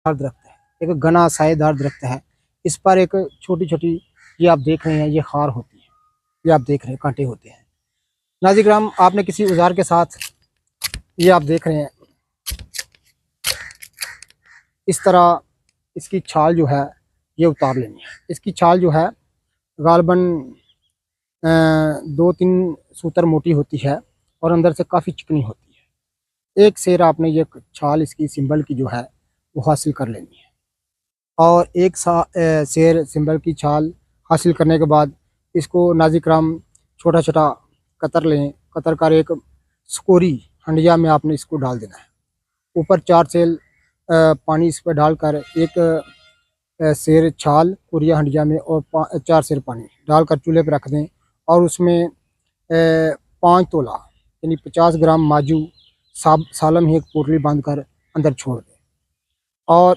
दरख्त है, एक घना सायेदार दरख्त है। इस पर एक छोटी छोटी, ये आप देख रहे हैं, ये खार होती है, ये आप देख रहे हैं कांटे होते हैं। नाज़िर आपने किसी औजार के साथ, ये आप देख रहे हैं, इस तरह इसकी छाल जो है ये उतार लेनी है। इसकी छाल जो है गालबन 2-3 सूतर मोटी होती है और अंदर से काफ़ी चिकनी होती है। एक सेर आपने ये छाल इसकी सिंबल की जो है वो हासिल कर लेनी है, और एक सेर सिंबल की छाल हासिल करने के बाद इसको नाज़िर छोटा छोटा कतर लें। कतर कर एक स्कोरी हंडिया में आपने इसको डाल देना है। ऊपर 4 सेल पानी इस पर डालकर एक सेर छाल कुरिया हंडिया में और 4 सेर पानी डालकर चूल्हे पर रख दें, और उसमें 5 तोला यानी 50 ग्राम माजू सालम ही एक पोटली बांधकर अंदर छोड़ दें। और